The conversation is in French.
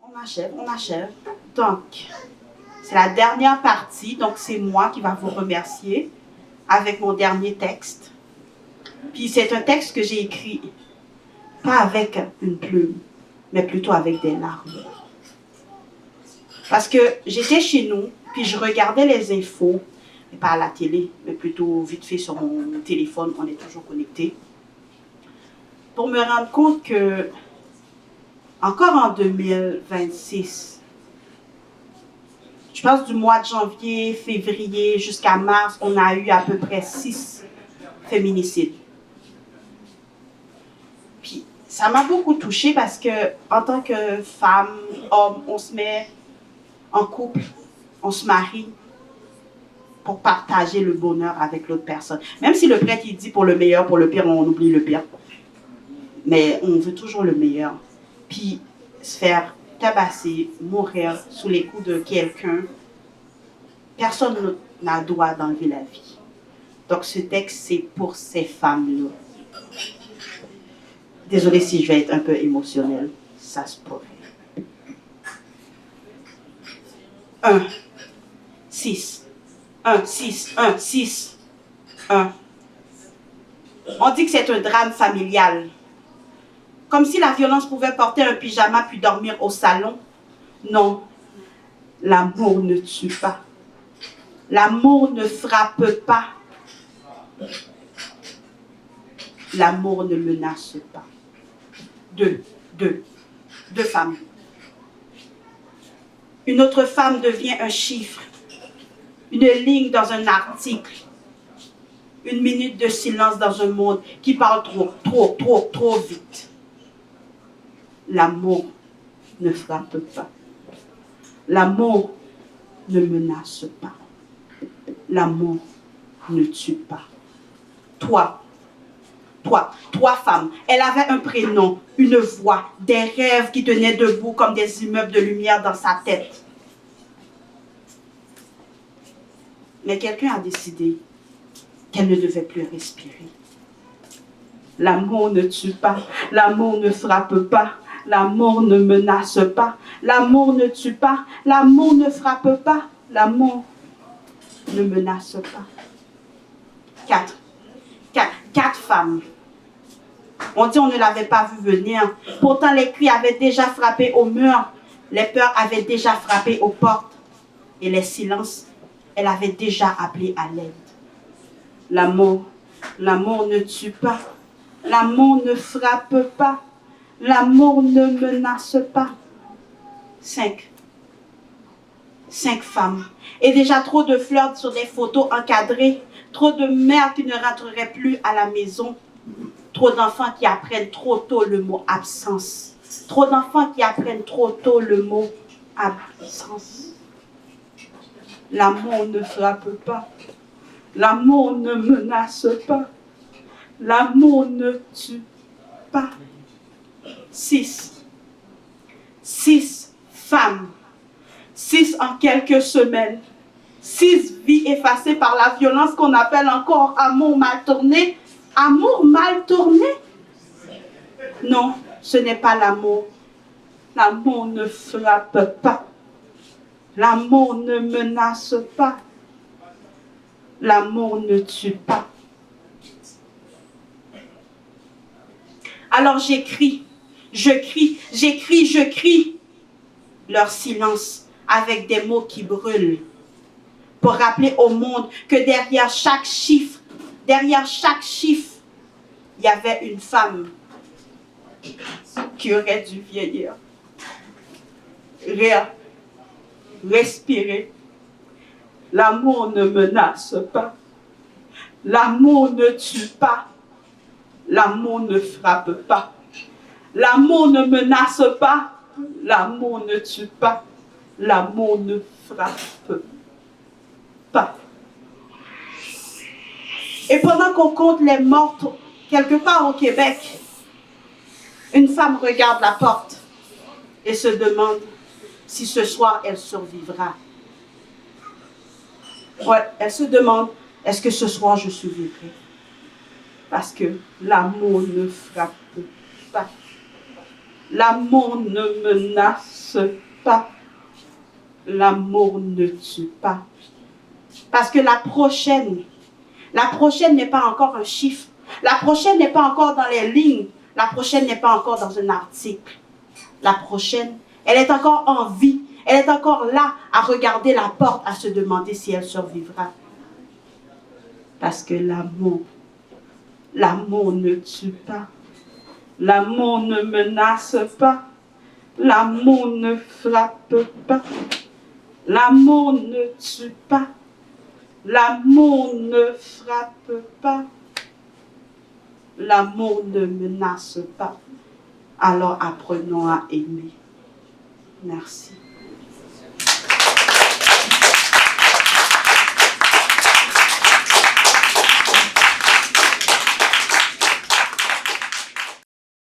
On achève. Donc, c'est la dernière partie, donc c'est moi qui va vous remercier avec mon dernier texte. Puis c'est un texte que j'ai écrit, pas avec une plume, mais plutôt avec des larmes. Parce que j'étais chez nous, puis je regardais les infos, mais pas à la télé, mais plutôt vite fait sur mon téléphone, on est toujours connecté, pour me rendre compte que, encore en 2026, je pense du mois de janvier, février jusqu'à mars, on a eu à peu près 6 féminicides. Puis ça m'a beaucoup touchée parce que en tant que femme, homme, on se met en couple, on se marie pour partager le bonheur avec l'autre personne. Même si le prêtre il dit pour le meilleur, pour le pire, on oublie le pire. Mais on veut toujours le meilleur. Puis se faire tabasser, mourir sous les coups de quelqu'un, personne n'a le droit d'enlever la vie. Donc ce texte, c'est pour ces femmes-là. Désolée si je vais être un peu émotionnelle, ça se pourrait. 1, 6, 1, 6, 1, 6, 1. On dit que c'est un drame familial. Comme si la violence pouvait porter un pyjama puis dormir au salon. Non, l'amour ne tue pas. L'amour ne frappe pas. L'amour ne menace pas. Deux femmes. Une autre femme devient un chiffre, une ligne dans un article, une minute de silence dans un monde qui parle trop vite. L'amour ne frappe pas. L'amour ne menace pas. L'amour ne tue pas. Trois femmes. Elle avait un prénom, une voix, des rêves qui tenaient debout comme des immeubles de lumière dans sa tête. Mais quelqu'un a décidé qu'elle ne devait plus respirer. L'amour ne tue pas, l'amour ne frappe pas, l'amour ne menace pas, l'amour ne tue pas, l'amour ne frappe pas, l'amour ne menace pas. Quatre femmes. On dit on ne l'avait pas vu venir. Pourtant, les cris avaient déjà frappé au mur. Les peurs avaient déjà frappé aux portes. Et les silences, elle avait déjà appelé à l'aide. L'amour ne tue pas. L'amour ne frappe pas. L'amour ne menace pas. 5 femmes. Et déjà trop de fleurs sur des photos encadrées. Trop de mères qui ne rentreraient plus à la maison. Trop d'enfants qui apprennent trop tôt le mot absence. Trop d'enfants qui apprennent trop tôt le mot absence. L'amour ne frappe pas. L'amour ne menace pas. L'amour ne tue pas. 6 femmes. 6 en quelques semaines. 6 vies effacées par la violence qu'on appelle encore amour mal tourné. Amour mal tourné? Non, ce n'est pas l'amour. L'amour ne frappe pas. L'amour ne menace pas. L'amour ne tue pas. Alors je crie leur silence avec des mots qui brûlent pour rappeler au monde que derrière chaque chiffre, il y avait une femme qui aurait dû vieillir, rire, respirer. L'amour ne menace pas. L'amour ne tue pas. L'amour ne frappe pas. L'amour ne menace pas. L'amour ne tue pas. L'amour ne frappe pas. Et pendant qu'on compte les mortes quelque part au Québec, une femme regarde la porte et se demande si ce soir elle survivra. Ouais, elle se demande, est-ce que ce soir je survivrai? Parce que l'amour ne frappe pas. L'amour ne menace pas. L'amour ne tue pas. Parce que la prochaine n'est pas encore un chiffre. La prochaine n'est pas encore dans les lignes. La prochaine n'est pas encore dans un article. La prochaine, elle est encore en vie. Elle est encore là à regarder la porte, à se demander si elle survivra. Parce que l'amour ne tue pas. L'amour ne menace pas. L'amour ne frappe pas. L'amour ne tue pas. L'amour ne frappe pas. L'amour ne menace pas. Alors apprenons à aimer. Merci.